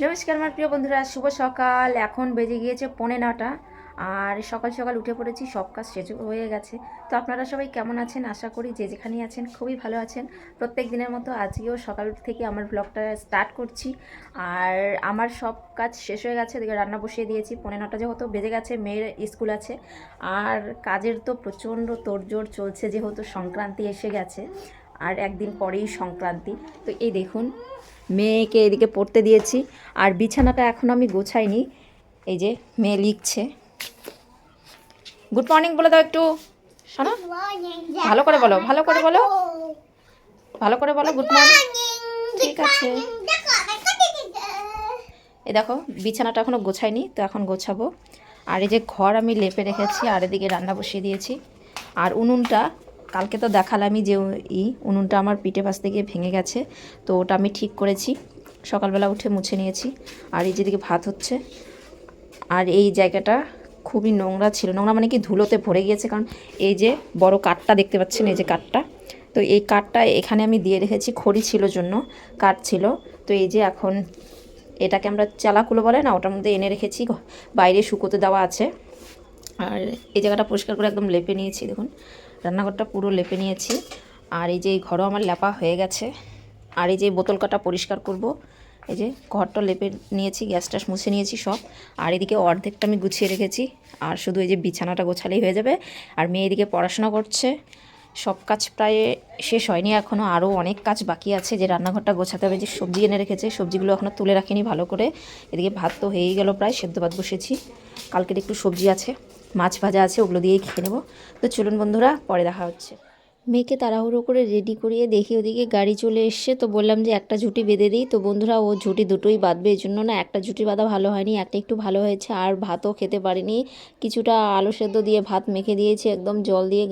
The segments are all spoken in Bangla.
নমস্কার আমার প্রিয় বন্ধুরা, শুভ সকাল। এখন বেজে গিয়েছে 9:45 আর সকাল সকাল উঠে পড়েছি, সব কাজ শেষ হয়ে গেছে। তো আপনারা সবাই কেমন আছেন? আশা করি যে যেখানেই আছেন খুবই ভালো আছেন। প্রত্যেক দিনের মতো আজকেও সকাল থেকে আমার ব্লগটা স্টার্ট করছি। আর আমার সব কাজ শেষ হয়ে গেছে, এদিকে রান্না বসিয়ে দিয়েছি। 9:45 যেহেতু বেজে গেছে, মেয়ের স্কুল আছে। আর কাজের তো প্রচণ্ড তোড়জোড় চলছে, যেহেতু সংক্রান্তি এসে গেছে আর একদিন পরেই সংক্রান্তি। তো এই দেখুন, মেয়েকে এদিকে পড়তে দিয়েছি আর বিছানাটা এখন আমি গোছাইনি। এই যে মেয়ে লিখছে। গুড মর্নিং বলে দাও একটু, শোনো। ভালো করে বলো, ভালো করে বলো, ভালো করে বলো গুড মর্নিং। ঠিক আছে। এই দেখো, বিছানাটা এখনও গোছাইনি, তো এখন গোছাবো। আর এই যে ঘর আমি লেপে রেখেছি আর এদিকে রান্না বসিয়ে দিয়েছি। আর উনুনটা কালকে তো দেখালামই যে উনুনটা আমার পিঠে পাশ থেকে ভেঙে গেছে, তো ওটা আমি ঠিক করেছি। সকালবেলা উঠে মুছে নিয়েছি। আর এই যেদিকে ভাত হচ্ছে, আর এই জায়গাটা খুবই নোংরা ছিল, নোংরা মানে কি ধুলোতে ভরে গিয়েছে, কারণ এই যে বড় কাঠটা দেখতে পাচ্ছেন, এই যে কাঠটা, তো এই কাঠটা এখানে আমি দিয়ে রেখেছি, খড়ি ছিল জন্য কাঠ ছিল। তো এই যে এখন এটাকে আমরা চালাকুলো বলে না, ওটার মধ্যে এনে রেখেছি, বাইরে শুকোতে দেওয়া আছে। আর এই জায়গাটা পরিষ্কার করে একদম লেপে নিয়েছি, দেখুন রান্নাঘরটা পুরো লেপে নিয়েছি। আর এই যে এই ঘরও আমার লেপা হয়ে গেছে। আর এই যে বোতল কাটা পরিষ্কার করব, এই যে ঘরটা লেপে নিয়েছি, গ্যাস ট্যাস মুছে নিয়েছি সব। আর এদিকে অর্ধেকটা আমি গুছিয়ে রেখেছি, আর শুধু এই যে বিছানাটা গোছালেই হয়ে যাবে। আর মেয়ে এদিকে পড়াশোনা করছে, সব কাজ প্রায় শেষ হয়নি এখনও, আরও অনেক কাজ বাকি আছে। যে রান্নাঘরটা গোছাতে হবে, যে সবজি এনে রেখেছে, সবজিগুলো এখনও তুলে রাখিনি ভালো করে। এদিকে ভাত তো হয়েই গেল, প্রায় সেদ্ধ ভাত বসেছি। কালকের একটু সবজি আছে, মাছ ভাজা আছে, ওগুলো দিয়েই খেয়ে নেবো। তো চলুন বন্ধুরা, পরে দেখা হচ্ছে। মেয়েকে তাড়াহুড়ো করে রেডি করিয়ে দেখি ওদিকে গাড়ি চলে এসছে, তো বললাম যে একটা ঝুঁটি বেঁধে দিই। তো বন্ধুরা, ও ঝুঁটি দুটোই বাঁধবে, এই জন্য না একটা ঝুঁটি বাঁধা ভালো হয়নি, একটা একটু ভালো হয়েছে। আর ভাতও খেতে পারিনি, কিছুটা আলু সেদ্ধ দিয়ে ভাত মেখে দিয়েছি একদম জল দিয়ে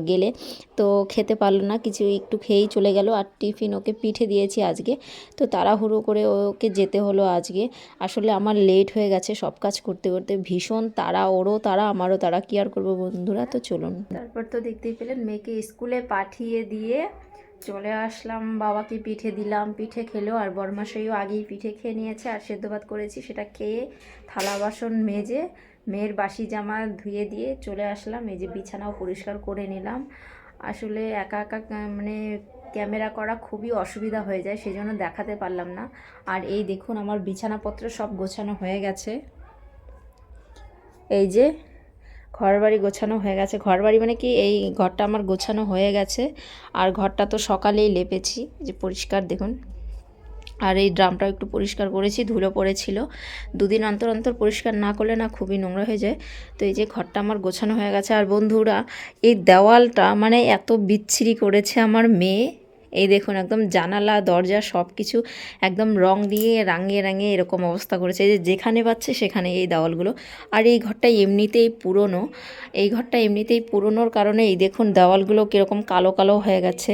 গেলে, তো খেতে পারলো না, কিছু একটু খেয়েই চলে গেল। আর টিফিন ওকে পিঠে দিয়েছি আজকে, তো তাড়াহুড়ো করে ওকে যেতে হলো আজকে। আসলে আমার লেট হয়ে গেছে সব কাজ করতে করতে, ভীষণ তাড়া, ওরও তাড়া আমারও তাড়া, কি আর করবো বন্ধুরা। তো চলুন, তারপর তো দেখতেই পেলেন মেয়েকে স্কুলে পাঠিয়ে দিয়ে চলে আসলাম। বাবাকে পিঠে দিলাম, পিঠে খেলো। আর বরমাশাইও আগেই পিঠে খেয়ে নিয়েছে, আর সেদ্ধ ভাত করেছি সেটা খেয়ে থালা বাসন মেজে মেয়ের বাসি জামা ধুয়ে দিয়ে চলে আসলাম। এই যে বিছানাও পরিষ্কার করে নিলাম। আসলে একা একা মানে ক্যামেরা করা খুবই অসুবিধা হয়ে যায়, সেই জন্য দেখাতে পারলাম না। আর এই দেখুন, আমার বিছানাপত্র সব গোছানো হয়ে গেছে। এই যে ঘরবাড়ি গোছানো হয়ে গেছে, ঘরবাড়ি মানে কি, এই ঘরটা আমার গোছানো হয়ে গেছে। আর ঘরটা তো সকালেই লেপেছি, যে পরিষ্কার দেখুন। আর এই ড্রামটাও একটু পরিষ্কার করেছি, ধুলো পড়েছিল। দুদিন অন্তর অন্তর পরিষ্কার না করলে না খুবই নোংরা হয়ে যায়। তো এই যে ঘরটা আমার গোছানো হয়ে গেছে। আর বন্ধুরা, এই দেওয়ালটা মানে এত বিচ্ছিরি করেছে আমার মেয়ে। এই দেখুন, একদম জানালা দরজা সব কিছু একদম রং দিয়ে রাঙিয়ে রাঙিয়ে এরকম অবস্থা করেছে, যে যেখানে পাচ্ছে সেখানে এই দেওয়ালগুলো। আর এই ঘরটা এমনিতেই পুরনো, এই ঘরটা এমনিতেই পুরনোর কারণে এই দেখুন দেওয়ালগুলো কীরকম কালো কালো হয়ে গেছে।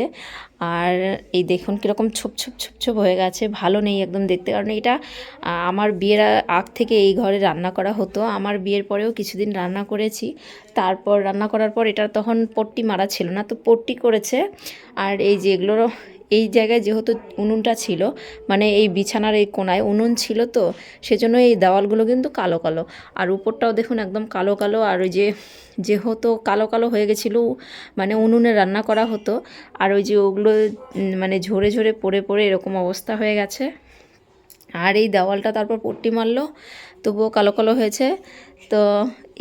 আর এই দেখুন কীরকম ছোপ ছোপ ছোপ ছোপ হয়ে গেছে, ভালো নেই একদম দেখতে। কারণ এটা আমার বিয়ের আগ থেকে এই ঘরে রান্না করা হতো, আমার বিয়ের পরেও কিছুদিন রান্না করেছি। তারপর রান্না করার পর এটা তখন পট্টি মারা ছিল না, তো পট্টি করেছে। আর এই যে এগুলোরও এই জায়গায় যেহেতু উনুনটা ছিল, মানে এই বিছানার এই কোনায় উনুন ছিল, তো সেজন্য এই দেওয়ালগুলো কিন্তু কালো কালো। আর উপরটাও দেখুন একদম কালো কালো। আর ওই যে যেহেতু কালো কালো হয়ে গেছিলো, মানে উনুনে রান্না করা হতো, আর ওই যে ওগুলো মানে ঝরে ঝরে পড়ে পড়ে এরকম অবস্থা হয়ে গেছে। আর এই দেওয়ালটা তারপর পট্টি মারলো, তবুও কালো কালো হয়েছে। তো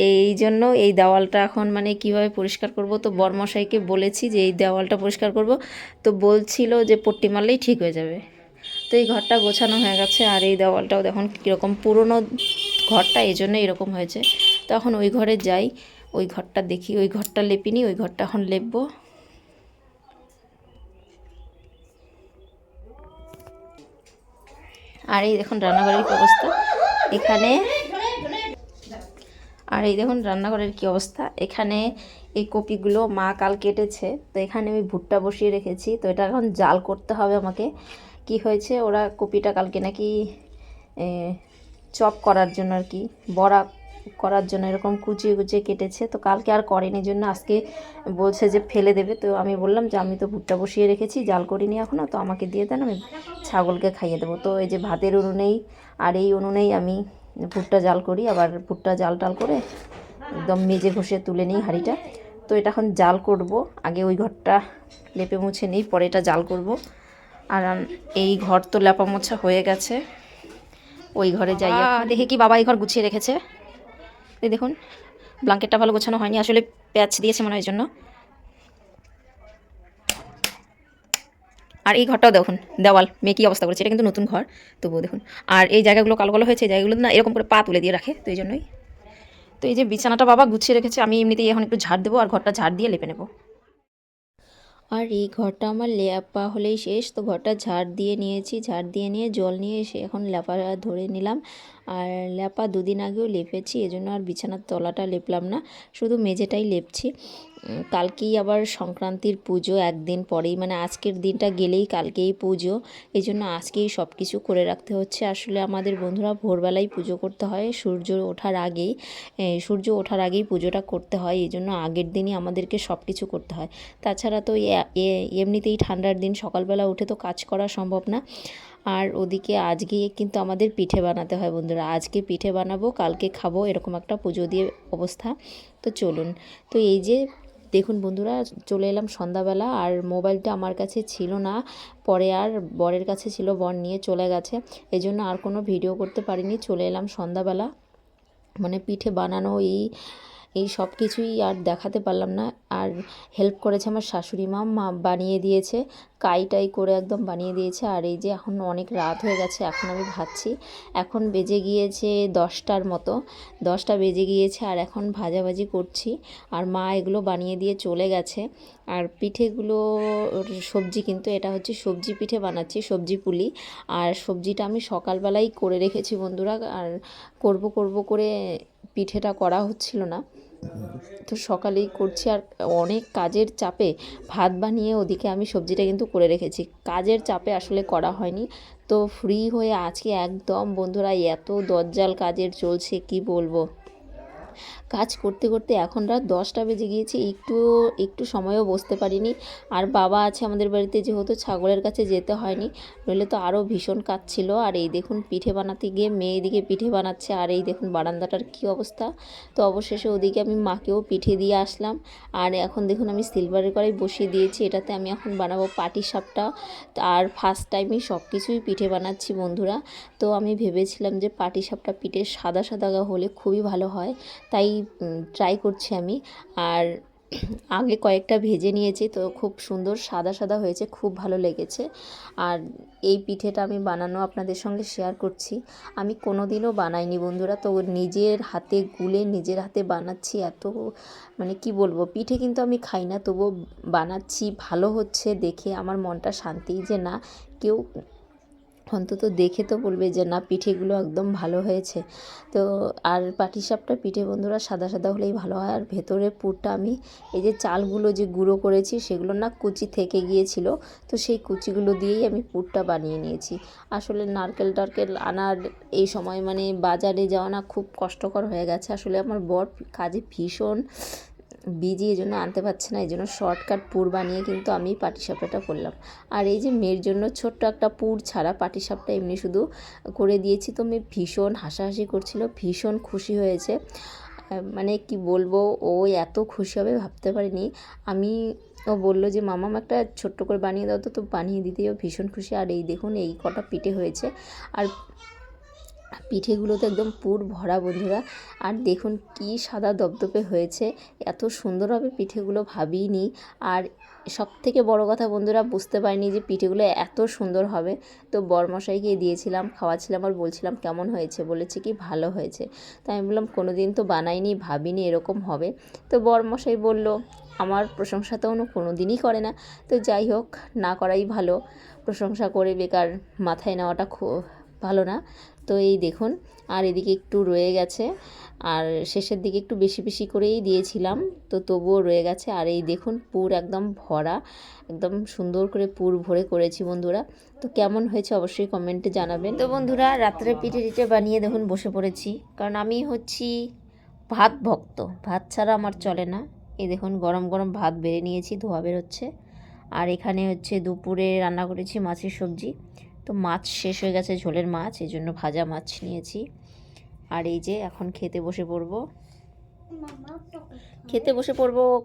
এই জন্য এই দেওয়ালটা এখন মানে কিভাবে পরিষ্কার করব, তো বরমশাইকে বলেছি যে এই দেওয়ালটা পরিষ্কার করব, তো বলছিল যে পট্টি মারলেই ঠিক হয়ে যাবে। তো এই ঘরটা গোছানো হয়ে গেছে। আর এই দেওয়ালটাও দেখুন কীরকম পুরনো ঘরটা, এই জন্য এরকম হয়েছে। তো এখন ওই ঘরে যাই, ওই ঘরটা দেখি, ওই ঘরটা লেপিনি, ওই ঘরটা এখন লেপবো। আর এই দেখুন রান্নাঘরের কি অবস্থা এখানে, আর এই দেখুন রান্নাঘরের কি অবস্থা এখানে। এই কপিগুলো মা কাল কেটেছে, তো এখানে আমি ভুট্টা বসিয়ে রেখেছি, তো এটা এখন জাল করতে হবে আমাকে। কি হয়েছে, ওরা কপিটা কালকে নাকি চপ করার জন্য আর কি, বড়া করার জন্য এরকম কুচিয়ে কুচিয়ে কেটেছে, তো কালকে আর করেনি, জন্য আজকে বলছে যে ফেলে দেবে। তো আমি বললাম যে আমি তো ভুট্টা বসিয়ে রেখেছি, জাল করিনি এখনও, তো আমাকে দিয়ে দেন, আমি ছাগলকে খাইয়ে দেবো। তো এই যে ভাতের উনুনেই আর এই উনুনেই আমি পুরটা জাল করি, আবার পুরটা জাল টাল করে একদম মেজে ঘষে তুলে নিই হাঁড়িটা। তো এটা এখন জাল করব, আগে ওই ঘরটা লেপে মুছে নিই, পরে এটা জাল করব। আর এই ঘর তো লেপা মোছা হয়ে গেছে, ওই ঘরে যাই দেখে কি বাবা এই ঘর গুছিয়ে রেখেছে। এই দেখুন ব্ল্যাঙ্কেটটা ভালো গোছানো হয়নি, আসলে প্যাচ দিয়েছে মনে হয় জন্য। আর এই ঘরটাও দেখুন দেওয়াল মেয়ে কী অবস্থা করেছে, এটা কিন্তু নতুন ঘর তবুও দেখুন। আর এই জায়গাগুলো কালো কালো হয়েছে, এই জায়গাগুলো না এরকম করে পা তুলে দিয়ে রাখে, তো এই জন্যই। তো এই যে বিছানাটা বাবা গুছিয়ে রেখেছে, আমি এমনিতেই এখন একটু ঝাড় দেবো আর ঘরটা ঝাড় দিয়ে লেপে নেবো। আর এই ঘরটা আমার লেপা হলেই শেষ, তো ঘরটা ঝাড় দিয়ে নিয়েছি, ঝাড় দিয়ে নিয়ে জল নিয়ে এসে এখন লেপা ধরে নিলাম। আর লেপা দুদিন আগেও লেপেছি, এজন্য আর বিছানার তলাটা লেপলাম না, শুধু মেঝেটাই লেপছি। কালকেই আবার সংক্রান্তির পুজো, একদিন পরেই, মানে আজকের দিনটা গেলেই কালকেই পুজো, এই জন্য আজকেই সব কিছু করে রাখতে হচ্ছে। আসলে আমাদের বন্ধুরা ভোরবেলায় পুজো করতে হয়, সূর্য ওঠার আগেই পুজোটা করতে হয়, এই জন্য আগের দিনই আমাদেরকে সব কিছু করতে হয়। তাছাড়া তো এমনিতেই ঠান্ডার দিন সকালবেলা উঠে তো কাজ করা সম্ভব না। আর ওদিকে আজকে কিন্তু আমাদের পিঠে বানাতে হয় বন্ধুরা, আজকে পিঠে বানাবো, কালকে খাবো, এরকম একটা পুজো দিয়ে অবস্থা। তো চলুন, তো এই যে দেখুন বন্ধুরা, চলে এলাম সন্ধ্যাবেলা, আর মোবাইলটা আমার কাছে ছিল না, পরে আর বরের কাছে ছিল, বর নিয়ে চলে গেছে, এই জন্য আর কোনো ভিডিও করতে পারিনি। চলে এলাম সন্ধ্যাবেলা, মানে পিঠে বানানো এই সব কিছুই আর দেখাতে পারলাম না। আর হেল্প করেছে আমার শাশুড়ি মা বানিয়ে দিয়েছে, কাইটাই করে একদম বানিয়ে দিয়েছে। আর এই যে এখন অনেক রাত হয়ে গেছে, এখন আমি ভাজছি, এখন বেজে গিয়েছে 10টার মতো, 10টা বেজে গিয়েছে, আর এখন ভাজাভাজি করছি। আর মা এগুলো বানিয়ে দিয়ে চলে গেছে। আর পিঠেগুলো সবজি, কিন্তু এটা হচ্ছে সবজি পিঠে বানাচ্ছি, সবজি পুলি। আর সবজিটা আমি সকালবেলাই করে রেখেছি বন্ধুরা, আর করব করে পিঠেটা করা হচ্ছিল না, তো সকালেই করছি। আর অনেক কাজের চাপে ভাত বানিয়ে ওদিকে আমি সবজিটা কিন্তু করে রেখেছি, কাজের চাপে আসলে করা হয়নি। তো ফ্রি হয়ে আজকে একদম বন্ধুরা এত দজ্জাল কাজের চলছে কি বলবো, কাজ করতে করতে এখন রাত 10টা বেজে গিয়েছে, একটু সময়ও বসতে পারিনি। আর বাবা আছে আমাদের বাড়িতে, যেহেতু ছাগলের কাছে যেতে হয়নি, নইলে তো আরও ভীষণ কাজ ছিল। আর এই দেখুন পিঠে বানাতে গিয়ে মেয়ে এদিকে পিঠে বানাচ্ছে, আর এই দেখুন বারান্দাটার কী অবস্থা। তো অবশেষে ওদিকে আমি মাকেও পিঠে দিয়ে আসলাম। আর এখন দেখুন আমি সিলভারের কড়াই বসিয়ে দিয়েছি, এটাতে আমি এখন বানাবো পাটিসাপটা। আর ফার্স্ট টাইমই সব কিছুই পিঠে বানাচ্ছি বন্ধুরা। তো আমি ভেবেছিলাম যে পাটিসাপটা পিঠে সাদা সাদা হলে খুবই ভালো হয়, তাই ট্রাই করছি আমি। আর আগে কয়েকটা ভেজে নিয়েছি, তো খুব সুন্দর সাদা সাদা হয়েছে, খুব ভালো লেগেছে। আর এই পিঠেটা আমি বানানো আপনাদের সঙ্গে শেয়ার করছি, আমি কোনো দিনও বানাইনি বন্ধুরা, তো নিজের হাতে গুলে নিজের হাতে বানাচ্ছি। এত মানে কি বলবো, পিঠে কিন্তু আমি খাই না, তবুও বানাচ্ছি, ভালো হচ্ছে দেখে আমার মনটা শান্তি, যে না কেউ অন্তত দেখে তো বলবে যে না পিঠেগুলো একদম ভালো হয়েছে। তো আর পাটিসাপটা পিঠে বন্ধুরা সাদা সাদা হলেই ভালো হয়। আর ভেতরে পুরটা আমি এই যে চালগুলো যে গুঁড়ো করেছি সেগুলো না কুচি থেকে গিয়েছিল, তো সেই কুচিগুলো দিয়েই আমি পুরটা বানিয়ে নিয়েছি। আসলে নারকেল টারকেল আনার এই সময় মানে বাজারে যাওয়া না খুব কষ্টকর হয়ে গেছে, আসলে আমার বর কাজে ভীষণ বিজি, এই জন্য আনতে পারছে না, এই জন্য শর্টকাট পুর বানিয়ে কিন্তু আমি পাটিসাপটাটা করলাম। আর এই যে মেয়ের জন্য ছোট্ট একটা পুর ছাড়া পাটিসাপটা এমনি শুধু করে দিয়েছি, তো মেয়ে ভীষণ হাসাহাসি করছিল, ভীষণ খুশি হয়েছে, মানে কি বলবো, ও এত খুশি হবে ভাবতে পারিনি আমি। ও বললো যে মামাম একটা ছোট্ট করে বানিয়ে দাও, তো বানিয়ে দিতেও ভীষণ খুশি। আর এই দেখুন এই কটা পিঠে হয়েছে, আর পিঠেগুলোতে একদম পুর ভরা বন্ধুরা। আর দেখুন কি সাদা দপদপে হয়েছে, এত সুন্দর হবে পিঠেগুলো ভাবিনি। আর সব থেকে বড় কথা বন্ধুরা, বুঝতে পারিনি যে পিঠেগুলো এত সুন্দর হবে। তো বরমশাইকে দিয়েছিলাম, খাওয়াচ্ছিলাম, আর বলছিলাম কেমন হয়েছে, বলেছে কি ভালো হয়েছে। তো আমি বললাম কোনো দিন তো বানাইনি, ভাবিনি এরকম হবে। তো বরমশাই বলল আমার প্রশংসা তো কোনো দিনই করে না, তো যাই হোক না করাই ভালো, প্রশংসা করে বেকার মাথায় নেওয়াটা ভালো না। তো এই দেখুন, আর এদিকে একটু রয়ে গেছে, আর শেষের দিকে একটু বেশি বেশি করেই দিয়েছিলাম, তো তবুও রয়ে গেছে। আর এই দেখুন পুর একদম ভরা, একদম সুন্দর করে পুর ভরে করেছি বন্ধুরা। তো কেমন হয়েছে অবশ্যই কমেন্টে জানাবেন। তো বন্ধুরা রাত্রে পিঠে টিঠে বানিয়ে দেখুন বসে পড়েছি, কারণ আমি হচ্ছি ভাত ভক্ত, ভাত ছাড়া আমার চলে না। এই দেখুন গরম গরম ভাত বেড়ে নিয়েছি, ধোয়া বেরোচ্ছে। আর এখানে হচ্ছে দুপুরে রান্না করেছি মাছের সবজি, তো মাছ শেষ হয়ে গেছে, ঝোলের মাছ, এই জন্য ভাজা মাছ নিয়েছি। আর এই যে এখন খেতে বসে পড়বো,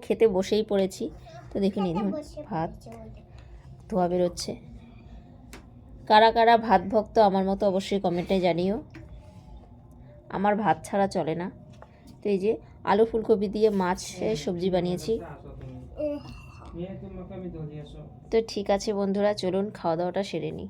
খেতে বসেই পড়েছি। তো দেখুন এই দেখুন ভাত ধোয়া বেরোচ্ছে। কারা কারা ভাত ভক্ত আমার মতো অবশ্যই কমেন্টে জানিও। আমার ভাত ছাড়া চলে না। তো এই যে আলু ফুলকপি দিয়ে মাছের সবজি বানিয়েছি। তো ঠিক আছে বন্ধুরা, চলুন খাওয়া দাওয়াটা সেরে নিই।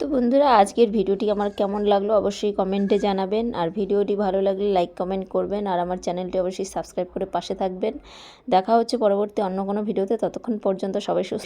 তো বন্ধুরা, আজকের ভিডিওটি আমার কেমন লাগলো অবশ্যই কমেন্টে জানাবেন। আর ভিডিওটি ভালো লাগলে লাইক কমেন্ট করবেন, আর আমার চ্যানেলটি অবশ্যই সাবস্ক্রাইব করে পাশে থাকবেন। দেখা হচ্ছে পরবর্তী অন্য কোনো ভিডিওতে। ততক্ষণ পর্যন্ত সবাই সুস্থ।